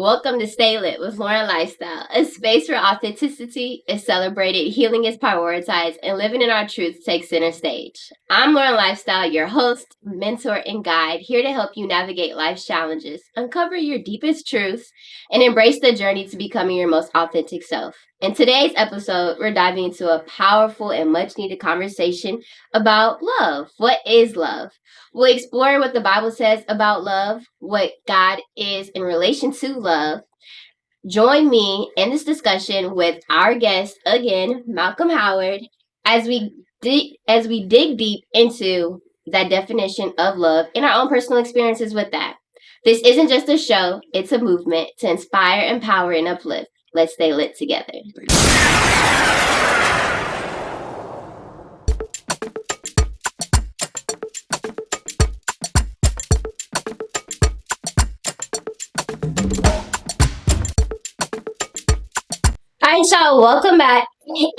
Welcome to Stay Lit with Lauren Lifestyle, a space where authenticity is celebrated, healing is prioritized, and living in our truth takes center stage. I'm Lauren Lifestyle, your host, mentor, and guide, here to help you navigate life's challenges, uncover your deepest truths, and embrace the journey to becoming your most authentic self. In today's episode, we're diving into a powerful and much-needed conversation about love. What is love? We'll explore what the Bible says about love, what God is in relation to love. Join me in this discussion with our guest, again, Malcom Howard, as we dig deep into that definition of love and our own personal experiences with that. This isn't just a show, it's a movement to inspire, empower, and uplift. Let's stay lit together. All right, y'all, welcome back.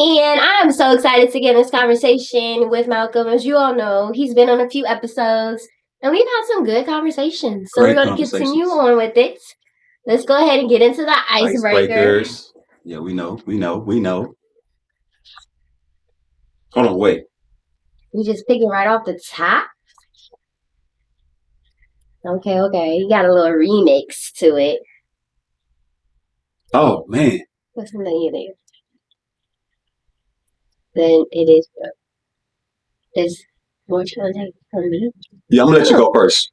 And I'm so excited to get in this conversation with Malcom. As you all know, he's been on a few episodes, and we've had some good conversations. So we're going to continue on with it. Let's go ahead and get into the icebreakers. Yeah, we know. Hold on, wait. We just pick it right off the top? Okay. You got a little remix to it. Oh, man. What's the name there? Then it is. It's more challenging for me. Yeah, I'm going to let you go first.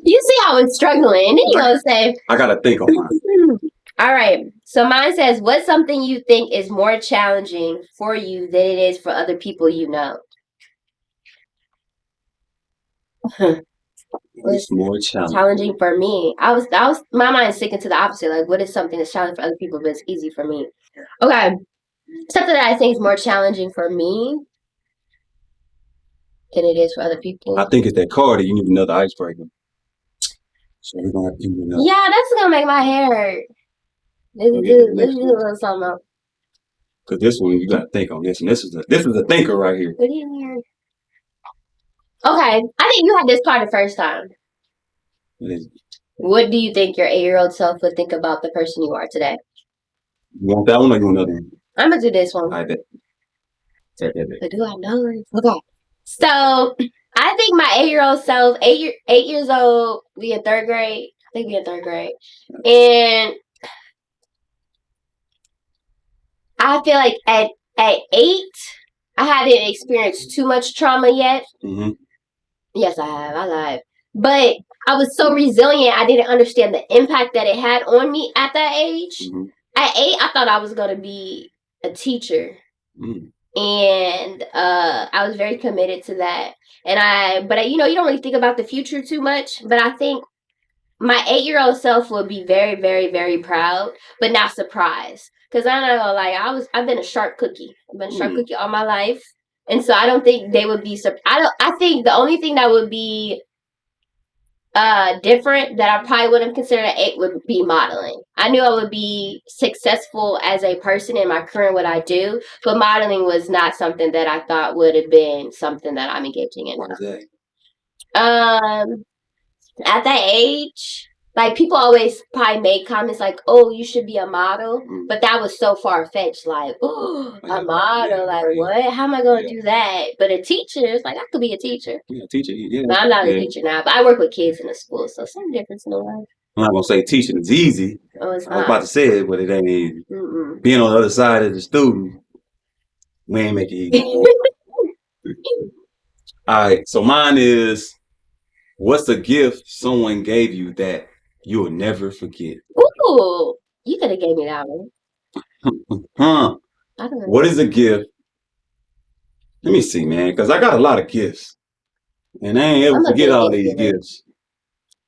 You see how it's struggling. And then you're going to say... I got to think on mine. All right. So mine says, what's something you think is more challenging for you than it is for other people you know? It's more challenging for me. I was my mind's sticking to the opposite. Like, what is something that's challenging for other people, but it's easy for me? Okay. Something that I think is more challenging for me than it is for other people. I think it's that card that you need another icebreaker. So we're going to have to do another. Yeah, that's going to make my hair hurt. Let's do a little something else. Because this one, you got to think on this. And this is a thinker right here. What do you mean? Okay. I think you had this card the first time. What do you think your 8-year-old self would think about the person you are today? You want that one or you want another one? I'm going to do this one. I bet. But do I know it? Okay. So, I think my 8-year-old self, 8 years old, we in third grade. I think we in third grade. And I feel like at 8, I hadn't experienced too much trauma yet. Mm-hmm. Yes, I have. I lied. But I was so resilient, I didn't understand the impact that it had on me at that age. Mm-hmm. At 8, I thought I was going to be a teacher. Mm. And I was very committed to that. But you don't really think about the future too much. But I think my 8-year-old self would be very, very, very proud, but not surprised. Because I know, like, I've been a sharp cookie. I've been a sharp cookie all my life. And so I don't think they would be surprised. I think the only thing that would be different that I probably wouldn't consider at 8 would be modeling. I knew I would be successful as a person in my career, what I do, but modeling was not something that I thought would have been something that I'm engaging in. What is that? At that age, like, people always probably make comments like, "Oh, you should be a model," but that was so far fetched. Like, "Oh, a model? Like, what? How am I going to do that?" But a teacher, it's like I could be a teacher. Yeah, teacher. Yeah. No, I'm not a teacher now, but I work with kids in the school, so some difference in the life. I'm not gonna say teaching is easy. Oh, it's not. I was about to say it, but it ain't easy. Being on the other side of the student, we ain't make it easy. All right, so mine is, what's a gift someone gave you that you'll never forget? Ooh, you could have gave me that one. Huh? I don't know. What is a gift? Let me see, man, because I got a lot of gifts, and I ain't ever forget all these gifts.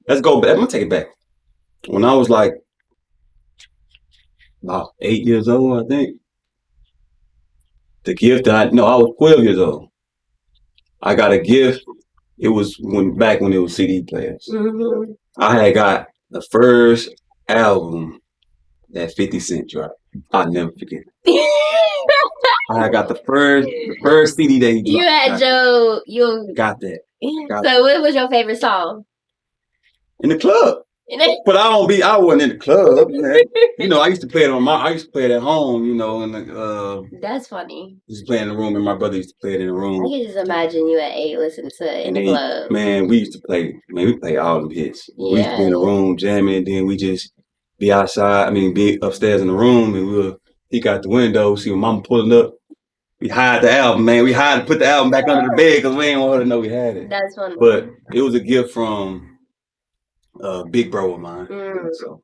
Let's go back. I'm gonna take it back. When I was like about 8 years old, I think. The gift I was 12 years old. I got a gift. It was back when it was CD players. Mm-hmm. I had got the first album that 50 Cent dropped. I'll never forget it. I got the first CD that he dropped. You had got that. So what was your favorite song? In the club. But I wasn't in the club. You know, I used to play it at home, you know, and that's funny. Used to play in the room, and my brother used to play it in the room. I can just imagine you at 8 listening to it in the club. Man, we used to play. Man, we play all the hits. Yeah. We used to be in the room jamming, and then we just be outside. I mean, be upstairs in the room, and we'll peek out the window, see my mama pulling up. We hide the album, man. We hide to put the album back under the bed because we ain't want her to know we had it. That's funny. But it was a gift from a big bro of mine. So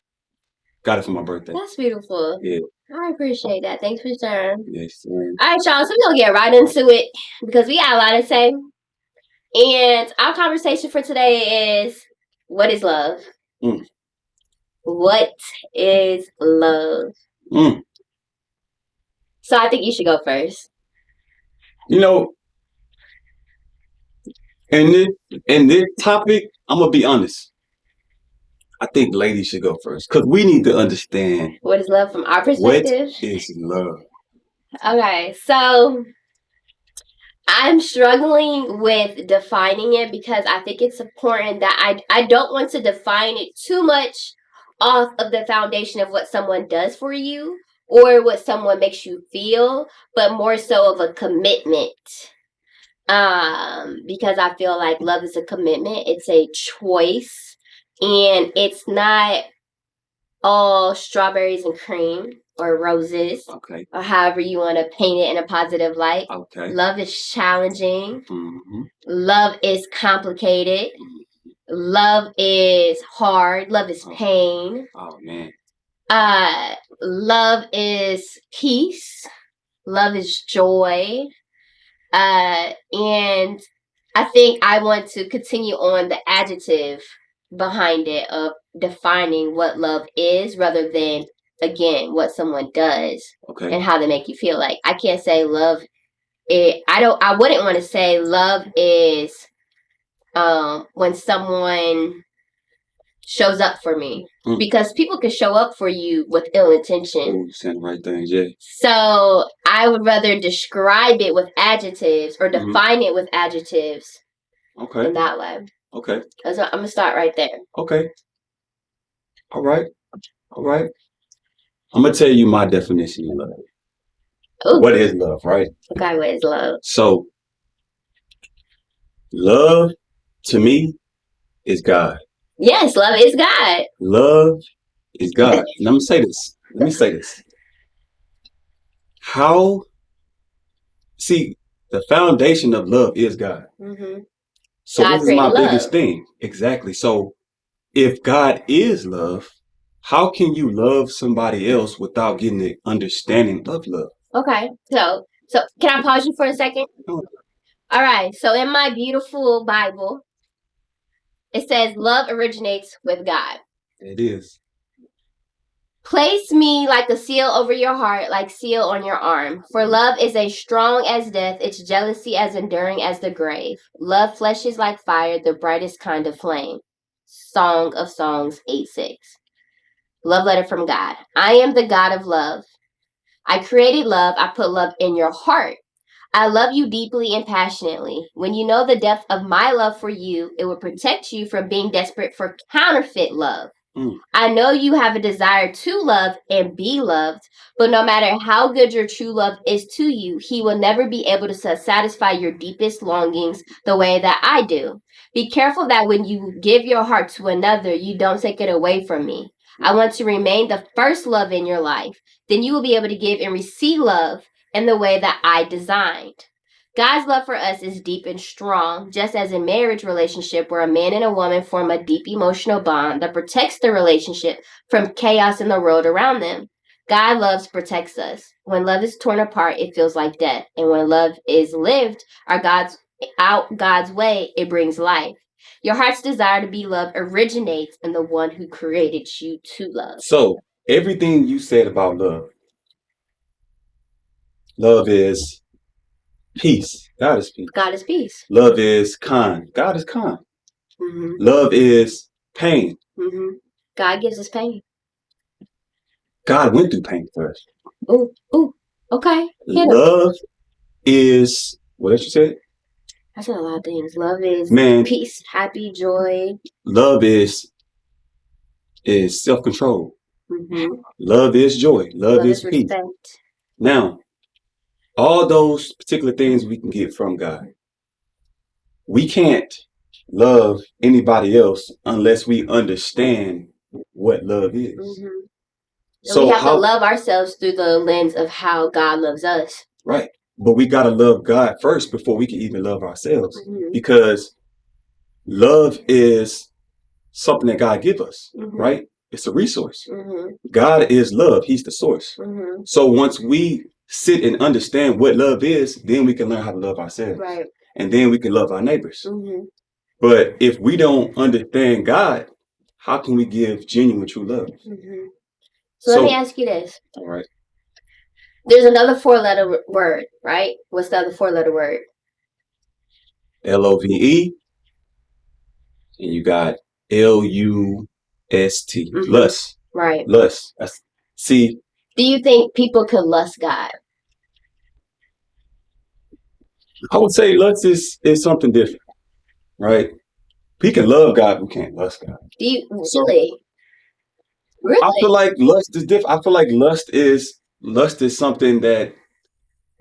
got it for my birthday. That's beautiful. Yeah. I appreciate that. Thanks for sharing. Yes, man. All right, y'all. So we're going to get right into it because we got a lot to say. And our conversation for today is, what is love? What is love? So I think you should go first. You know, in this topic, I'm going to be honest. I think ladies should go first because we need to understand what is love from our perspective. What is love? Okay, so I'm struggling with defining it because I think it's important that I don't want to define it too much off of the foundation of what someone does for you or what someone makes you feel, but more so of a commitment. Because I feel like love is a commitment. It's a choice, and it's not all strawberries and cream or roses, okay, or however you want to paint it in a positive light. Okay. Love is challenging. Mm-hmm. Love is complicated. Mm-hmm. Love is hard. Love is pain. Oh man. Love is peace. Love is joy. And I think I want to continue on the adjective behind it of defining what love is rather than, again, what someone does, okay, and how they make you feel. Like, I can't say love I wouldn't want to say love is when someone shows up for me, because people can show up for you with ill intention. Saying the right things, yeah. So I would rather describe it with adjectives or define it with adjectives. Okay. In that way. Okay. So I'm gonna start right there. Okay. All right. I'm gonna tell you my definition of love. Ooh. What is love, right? Okay, what is love? So, love to me is God. Yes, love is God. Love is God. And let me say this. The foundation of love is God. Mm-hmm. So God, this is my biggest thing. Exactly. So if God is love, how can you love somebody else without getting the understanding of love? Okay. So can I pause you for a second? Oh. All right. So in my beautiful Bible, it says love originates with God. It is. Place me like a seal over your heart, like seal on your arm. For love is as strong as death, its jealousy as enduring as the grave. Love flashes like fire, the brightest kind of flame. Song of Songs 8:6. Love letter from God. I am the God of love. I created love. I put love in your heart. I love you deeply and passionately. When you know the depth of my love for you, it will protect you from being desperate for counterfeit love. I know you have a desire to love and be loved, but no matter how good your true love is to you, he will never be able to satisfy your deepest longings the way that I do. Be careful that when you give your heart to another, you don't take it away from me. I want to remain the first love in your life. Then you will be able to give and receive love in the way that I designed. God's love for us is deep and strong, just as a marriage relationship where a man and a woman form a deep emotional bond that protects the relationship from chaos in the world around them. God loves protects us. When love is torn apart, it feels like death. And when love is lived out God's way, it brings life. Your heart's desire to be loved originates in the one who created you to love. So, everything you said about love is peace. God is peace. God is peace. Love is kind. God is kind. Mm-hmm. Love is pain. Mm-hmm. God gives us pain. God went through pain first. Ooh. Okay. Love is, what did you say? I said a lot of things. Love is peace, happy, joy. Love is is self-control. Love is joy. Love is peace. Respect. Now, all those particular things we can get from God. We can't love anybody else unless we understand what love is. So we have to love ourselves through the lens of how God loves us. Right. But we got to love God first before we can even love ourselves. Because love is something that God gives us, right? It's a resource. God is love. He's the source. So once we sit and understand what love is, then we can learn how to love ourselves. Right. And then we can love our neighbors. But if we don't understand God, how can we give genuine, true love? So let me ask you this. All right. There's another 4-letter word, right? What's the other 4-letter word? Love. And you got lust. Lust. Right. Lust. See. Do you think people could lust God? I would say lust is something different, right? We can love God, we can't lust God. Do you really? Really? I feel like lust is different. I feel like lust is something that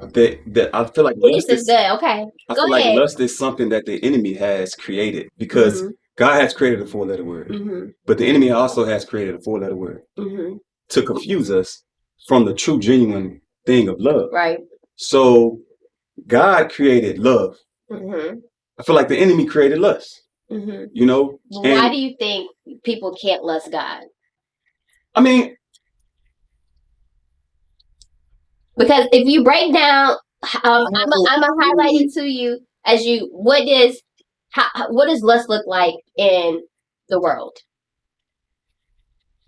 I feel like lust is good. Okay. I feel like lust is something that the enemy has created because God has created a 4-letter word, but the enemy also has created a 4-letter word to confuse us from the true, genuine thing of love. Right. So God created love. I feel like the enemy created lust. You know. Why do you think people can't lust God? I mean, because if you break down, I'm gonna highlight it to you as you. What does lust look like in the world?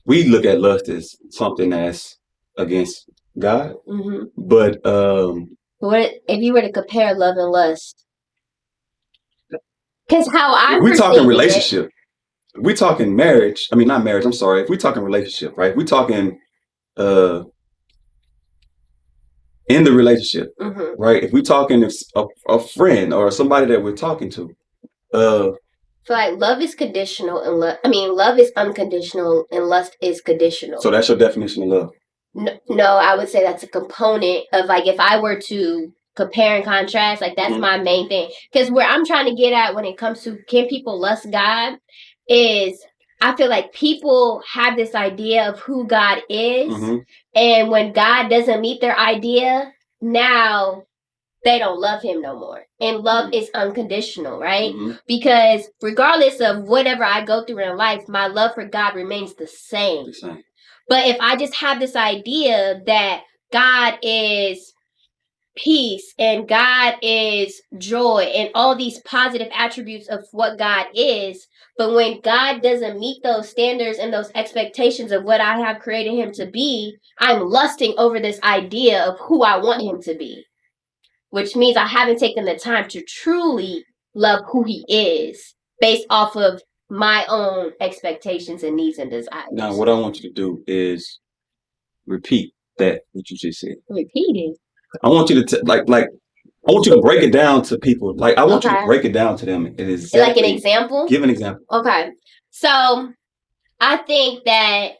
We look at lust as something that's against God, but what if you were to compare love and lust? Because how we're talking relationship. We're talking marriage. I mean, not marriage. I'm sorry. If we're talking relationship, right? We're talking in the relationship, right? If we're talking a friend or somebody that we're talking to, so like love is conditional and love is unconditional and lust is conditional. So that's your definition of love? No, I would say that's a component of like if I were to compare and contrast, like that's my main thing. Because where I'm trying to get at when it comes to can people lust God is I feel like people have this idea of who God is, and when God doesn't meet their idea, now they don't love him no more. And love is unconditional, right? Because regardless of whatever I go through in life, my love for God remains the same. But if I just have this idea that God is peace and God is joy and all these positive attributes of what God is, but when God doesn't meet those standards and those expectations of what I have created him to be, I'm lusting over this idea of who I want him to be, which means I haven't taken the time to truly love who he is based off of my own expectations and needs and desires. Now, what I want you to do is repeat that what you just said. Repeating. I want you to I want you to break it down to people. Like I want you to break it down to them. It is like an example. Give an example. Okay, so I think that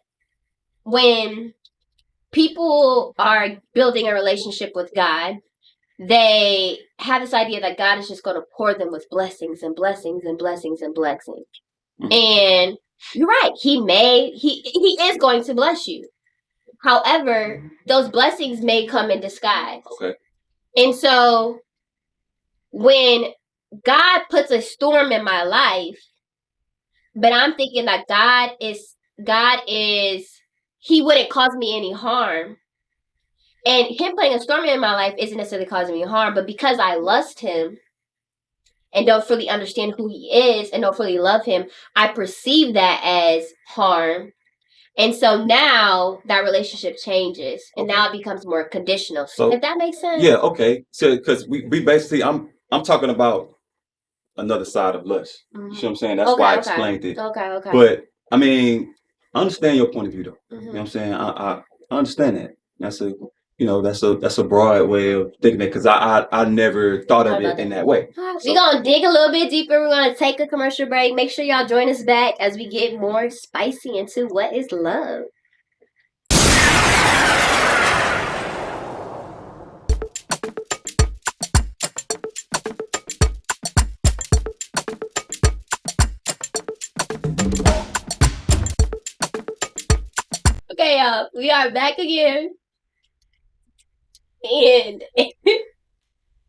when people are building a relationship with God, they have this idea that God is just going to pour them with blessings and blessings and blessings and blessings. And you're right. He is going to bless you. However, those blessings may come in disguise. Okay. And so when God puts a storm in my life, but I'm thinking that God is, he wouldn't cause me any harm. And him putting a storm in my life isn't necessarily causing me harm, but because I lust him and don't fully understand who he is and don't fully love him, I perceive that as harm. And so now that relationship changes and now it becomes more conditional. So if that makes sense. Yeah, okay. So because we basically I'm talking about another side of lust. You see what I'm saying? That's why I explained it. Okay. But I mean, I understand your point of view though. You know what I'm saying? I understand that. that's a broad way of thinking that, because I never thought of it in that way. We're gonna dig a little bit deeper. We're gonna take a commercial break. Make sure y'all join us back as we get more spicy into what is love. Okay, y'all, we are back again. And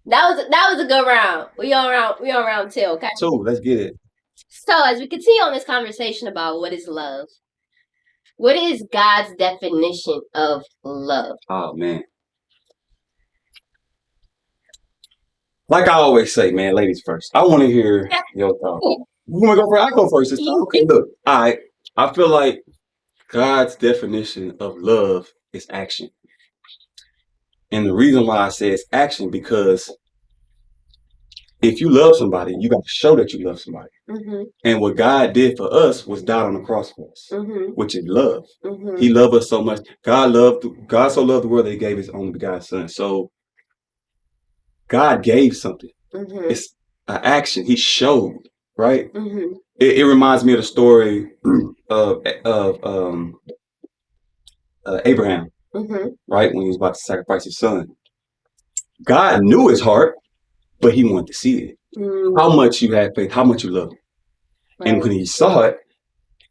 that was a good round. We on round 2, okay? So let's get it. So as we continue on this conversation about what is love, what is God's definition of love? Oh man. Like I always say, man, ladies first. I want to hear your thoughts. You want to go first? I go first this time. Okay, look. All right. I feel like God's definition of love is action. And the reason why I say it's action, because if you love somebody, you got to show that you love somebody. Mm-hmm. And what God did for us was die on the cross for us, mm-hmm. which is love. Mm-hmm. He loved us so much. God so loved the world that He gave His only begotten Son. So God gave something. Mm-hmm. It's an action. He showed, right? Mm-hmm. It reminds me of the story of Abraham, mm-hmm. right? When he was about to sacrifice his son. God knew his heart, but He wanted to see it. Mm-hmm. How much you had faith, how much you loved him. Right. And when he saw it,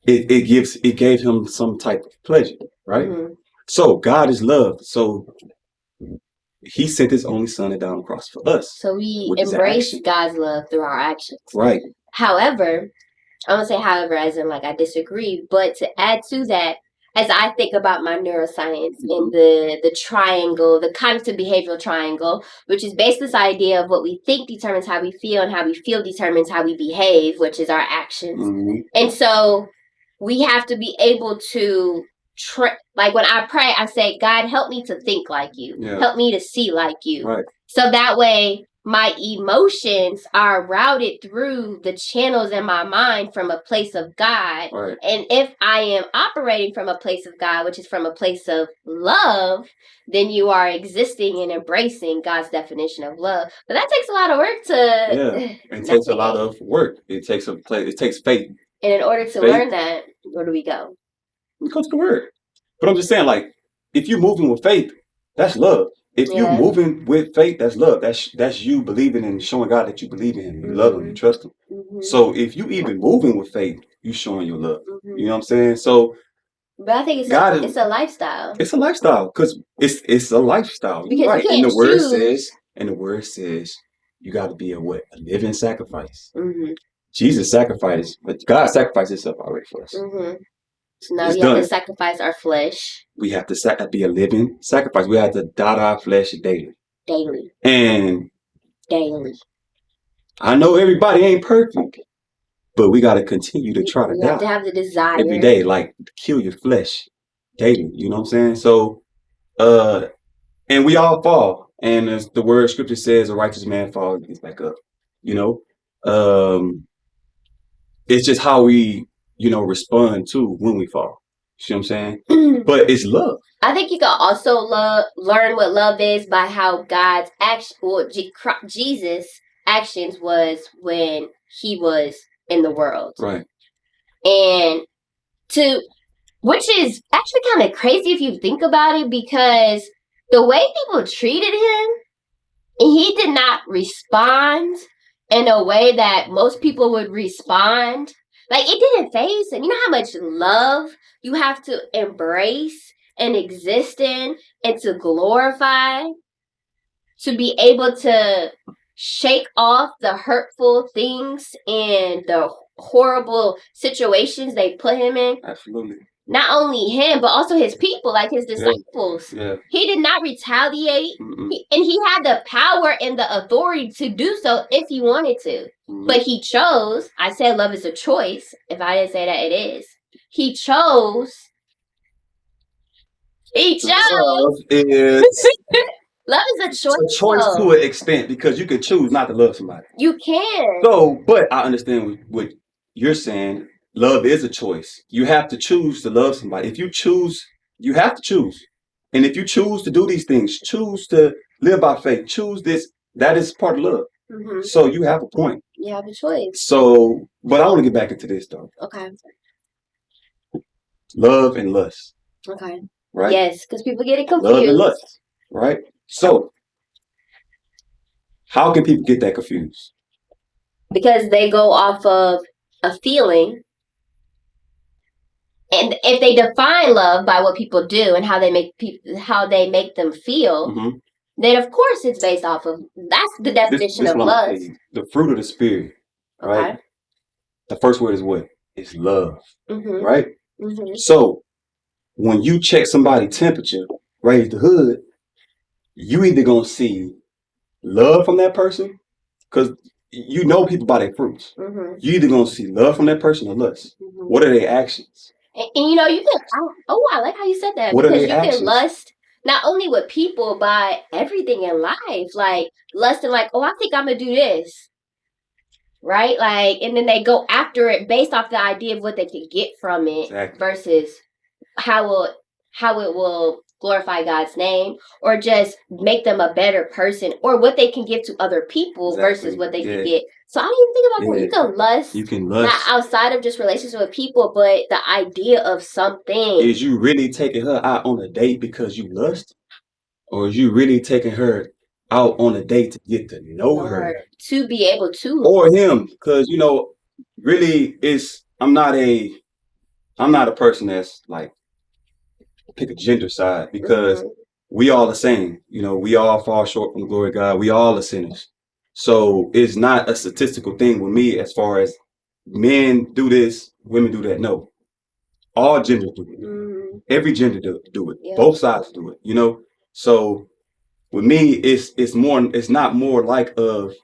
it gave him some type of pleasure, right? Mm-hmm. So God is love. So He sent His only Son to die on the cross for us. So we embrace God's love through our actions. Right. However, I don't say however as in like I disagree, but to add to that, as I think about my neuroscience and the triangle, the cognitive behavioral triangle, which is based this idea of what we think determines how we feel, and how we feel determines how we behave, which is our actions. Mm-hmm. And so we have to be able to like when I pray, I say, God, help me to think like you. Yeah. Help me to see like you. Right. So that way my emotions are routed through the channels in my mind from a place of God. Right. And if I am operating from a place of God, which is from a place of love, then you are existing and embracing God's definition of love. But that takes a lot of work to... Yeah, it takes a lot of work. It takes faith. And in order to learn that, where do we go? We go to the Word. But I'm just saying, like, if you're moving with faith, that's love. If you're moving with faith, that's love. That's you believing and showing God that you believe in Him, you mm-hmm. love Him, you trust Him. Mm-hmm. So if you even moving with faith, you showing your love. Mm-hmm. You know what I'm saying? So, but I think it's a lifestyle. It's a lifestyle because it's a lifestyle. Because right. You can't And the word says you got to be a living sacrifice. Mm-hmm. Jesus sacrificed, but God sacrificed Himself already for us. Mm-hmm. So now we have to sacrifice our flesh. We have to be a living sacrifice. We have to die to our flesh daily. Daily. And daily. I know everybody ain't perfect, but we got to continue to try to die. You have to have the desire. Every day, like kill your flesh daily. You know what I'm saying? So, and we all fall. And as the word scripture says, a righteous man falls and gets back up. You know? It's just how we... respond to when we fall. You see what I'm saying? But it's love. I think you can also learn what love is by how God's Jesus' actions was when He was in the world. Right. And which is actually kind of crazy if you think about it, because the way people treated Him, He did not respond in a way that most people would respond. Like, it didn't faze him. You know how much love you have to embrace and exist in and to glorify, to be able to shake off the hurtful things and the horrible situations they put Him in. Absolutely. Not only Him, but also His people, like His disciples. Yeah. He did not retaliate. And He had the power and the authority to do so if He wanted to. Mm-hmm. But He chose. I said love is a choice. If I didn't say that, it is. He chose. Love is... Love is a choice. It's a choice to an extent, because you can choose not to love somebody. You can. So, but I understand what you're saying. Love is a choice. You have to choose to love somebody. If you choose, you have to choose. And if you choose to do these things, choose to live by faith, choose this, that is part of love. Mm-hmm. So you have a point. You have a choice. So, but I want to get back into this though. Okay. Love and lust. Okay. Right? Yes, because people get it confused. Love and lust. Right? So, how can people get that confused? Because they go off of a feeling. And if they define love by what people do and how they make them feel, mm-hmm. then of course it's based off of, that's the definition of love. The fruit of the spirit, right? Okay. The first word is what? It's love, mm-hmm. right? Mm-hmm. So when you check somebody's temperature, raise the hood, you either gonna see love from that person, because you know people by their fruits. Mm-hmm. You either gonna see love from that person or lust. Mm-hmm. What are their actions? And you know, you can, I like how you said that. What because are their actions? Can lust not only with people, but everything in life. Like lusting, like, oh, I think I'm gonna do this. Right? Like, and then they go after it based off the idea of what they can get from it, exactly. Versus how it will glorify God's name, or just make them a better person, or what they can give to other people, exactly. Versus what they can get. So I don't even think about that. You can lust not outside of just relationships with people, but the idea of something. Is you really taking her out on a date because you lust? Or is you really taking her out on a date to get to know her? To be able to. Or him, because, you know, really I'm not a person that's like, pick a gender side, because mm-hmm. we all the same. You know, we all fall short from the glory of God. We all are sinners. So it's not a statistical thing with me as far as men do this, women do that. No. All genders do it. Mm-hmm. Every gender do it. Yeah. Both sides do it, you know? So with me, it's not more like of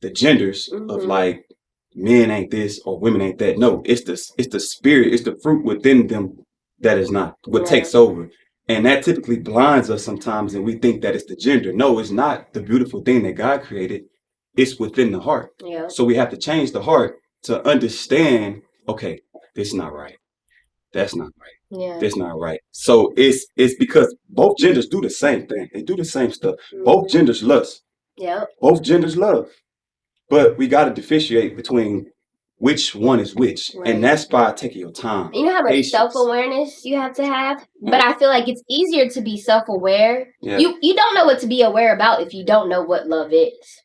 the genders, mm-hmm. of like men ain't this or women ain't that. No, it's the spirit, it's the fruit within them that is not what takes over. And that typically blinds us sometimes, and we think that it's the gender. No, it's not the beautiful thing that God created. It's within the heart. Yeah. So we have to change the heart to understand, okay, this is not right. That's not right. Yeah. That's not right. So it's because both genders do the same thing. They do the same stuff. Mm-hmm. Both genders lust. Yeah. Both genders love. But we got to differentiate between which one is which. Right. And that's by taking your time. You know how much self-awareness you have to have? Yeah. But I feel like it's easier to be self-aware. Yeah. You don't know what to be aware about if you don't know what love is.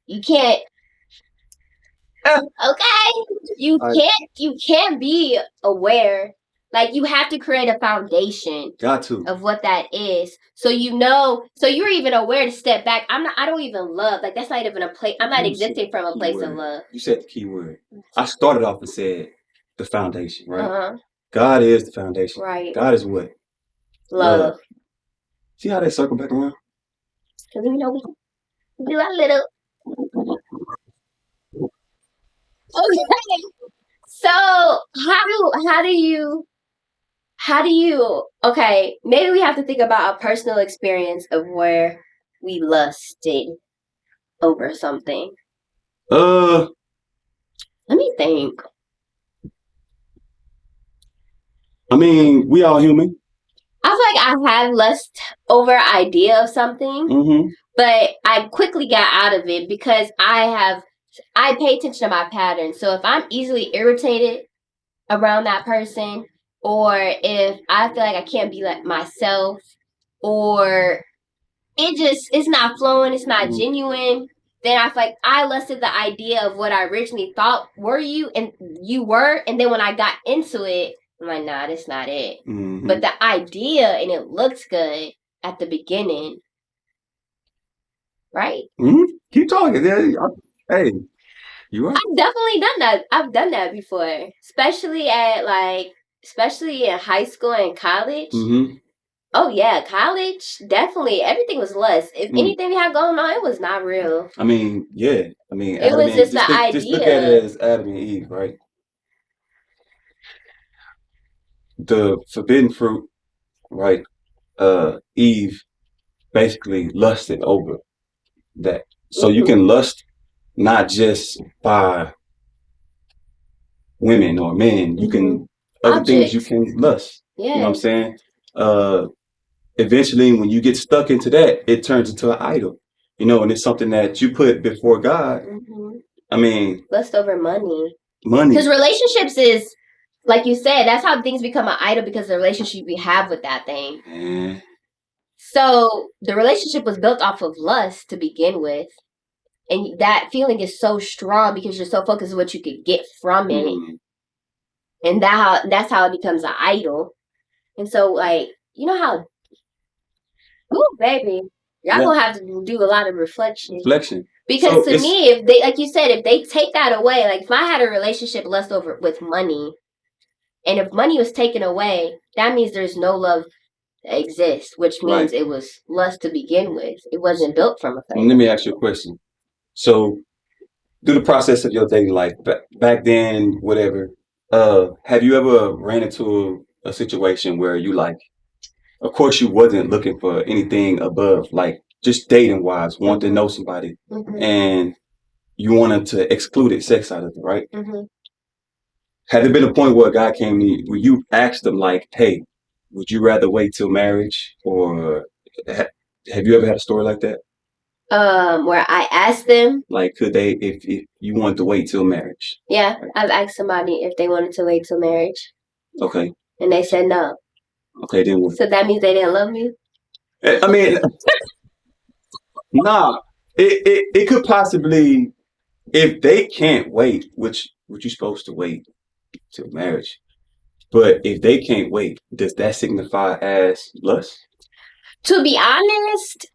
You can't. Okay, you can't be aware. Like, you have to create a foundation. Got to. Of what that is, so you know. So you're even aware to step back. I don't even love. Like, that's not even a place. I'm not existing from a place of love. You said the key word. I started off and said the foundation, right? Uh-huh. God is the foundation. Right. God is what? Love. See how they circle back around? Because we do a little. Okay. So how do you okay, maybe we have to think about a personal experience of where we lusted over something. Let me think. I mean, we all human. I feel like I have lust over idea of something, mm-hmm. but I quickly got out of it because I pay attention to my patterns. So if I'm easily irritated around that person, or if I feel like I can't be like myself, or it's not flowing, it's not mm-hmm. genuine, then I feel like I lusted the idea of what I originally thought you were, and then when I got into it, I'm like, nah, that's not it. Mm-hmm. But the idea, and it looks good at the beginning, right? Mm-hmm. Keep talking. Hey, you are. I've definitely done that. I've done that before, especially in high school and college. Mm-hmm. Oh yeah, college, definitely. Everything was lust. If anything we had going on, it was not real. I mean, yeah. I mean, it was just the idea. Just look at it as Adam and Eve, right? The forbidden fruit, right? Eve basically lusted over that. So you can lust not just by women or men. You can other things you can lust. Yeah. You know what I'm saying? eventually when you get stuck into that, it turns into an idol, and it's something that you put before God. Mm-hmm. I mean, lust over money. Because relationships is, like you said, that's how things become an idol, because the relationship we have with that thing. Man. So the relationship was built off of lust to begin with. And that feeling is so strong because you're so focused on what you could get from it. Mm. And that's how it becomes an idol. And so, like, you know how, ooh, baby, y'all gonna have to do a lot of reflection. Because to me, if they, like you said, if they take that away, like if I had a relationship lust over with money, and if money was taken away, that means there's no love that exists, which means it was lust to begin with. It wasn't built from a thing. Let me ask you a question. So, through the process of your daily life, back then, whatever, have you ever ran into a situation where you like, of course you wasn't looking for anything above, like just dating wise, wanted to know somebody, and you wanted to exclude sex out of it, right? Had there been a point where a guy came to you, where you asked them like, hey, would you rather wait till marriage, or have you ever had a story like that? Where I asked them, like, could they, if you wanted to wait till marriage? Yeah, I've asked somebody if they wanted to wait till marriage. Okay. And they said no. Okay, then what? So that means they didn't love me? I mean, nah. It could possibly, if they can't wait, which you're supposed to wait till marriage. But if they can't wait, does that signify as lust? To be honest,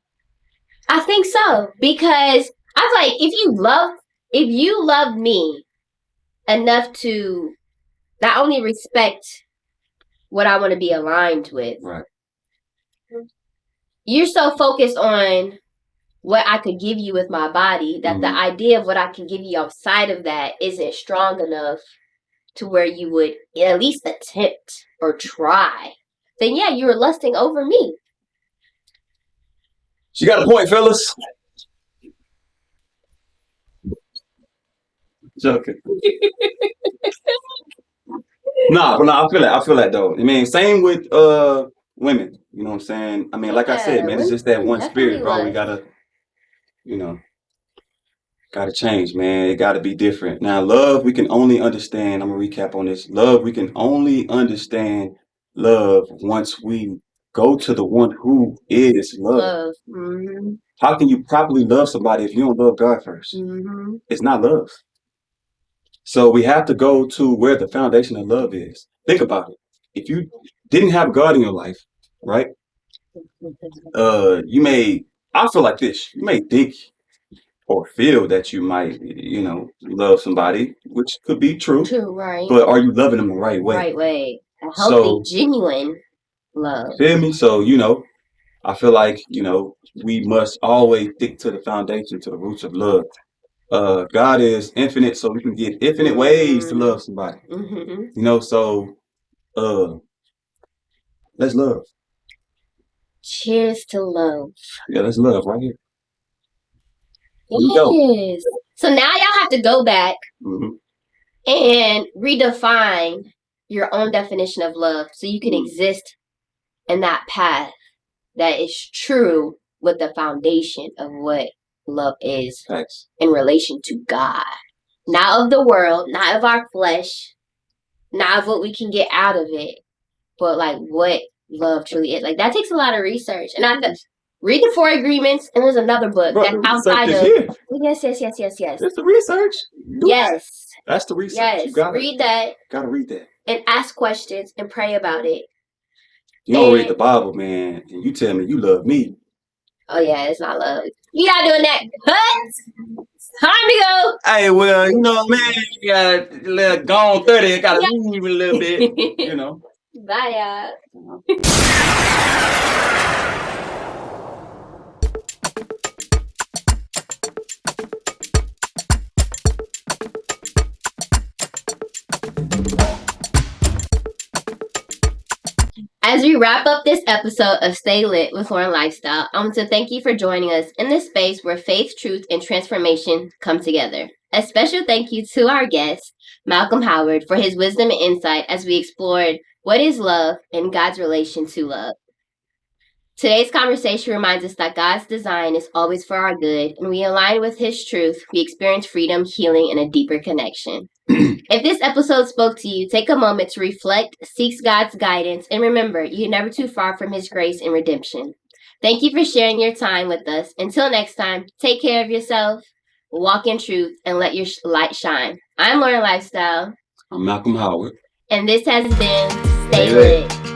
I think so, because I feel like if you love me enough to not only respect what I want to be aligned with, right? You're so focused on what I could give you with my body that the idea of what I can give you outside of that isn't strong enough to where you would at least attempt or try. Then yeah, you were lusting over me. She got a point, fellas. Joking. But I feel that though. I mean, same with women. You know what I'm saying? I mean, like I said, man, it's just that one spirit, bro. We gotta, gotta change, man. It gotta be different. Now, love, we can only understand. I'm gonna recap on this. Love, we can only understand love once we go to the one who is love. Mm-hmm. How can you properly love somebody if you don't love God first? Mm-hmm. It's not love. So we have to go to where the foundation of love is. Think about it. If you didn't have God in your life, right? I feel like this. You may think or feel that you might, love somebody, which could be true. True, right. But are you loving them the right way? Right way. A healthy, genuine love. Feel me? So, I feel like, we must always stick to the foundation, to the roots of love. God is infinite, so we can get infinite ways to love somebody. Mm-hmm. So let's love. Cheers to love. Yeah, let's love right here. Yes. So now y'all have to go back and redefine your own definition of love so you can exist in that path that is true with the foundation of what love is in relation to God. Not of the world, not of our flesh, not of what we can get out of it, but like what love truly is. Like that takes a lot of research. And I read the 4 Agreements, and there's another book that's outside of. Yes. It's the research. Yes. That's the research. Yes. You gotta read that. Gotta read that. And ask questions and pray about it. You don't read the Bible, man, and you tell me you love me. Oh yeah, it's not love. You're not doing that. Time to go. Hey, well, man, you got a little gone 30. I gotta leave a little bit, Bye, y'all. As we wrap up this episode of Stay Lit with Lauren Lifestyle, I want to thank you for joining us in this space where faith, truth, and transformation come together. A special thank you to our guest, Malcom Howard, for his wisdom and insight as we explored what is love and God's relation to love. Today's conversation reminds us that God's design is always for our good, and we align with His truth, we experience freedom, healing, and a deeper connection. If this episode spoke to you, take a moment to reflect, seek God's guidance, and remember, you're never too far from His grace and redemption. Thank you for sharing your time with us. Until next time, take care of yourself, walk in truth, and let your light shine. I'm Lauren Lifestyle. I'm Malcolm Howard. And this has been Stay Lit.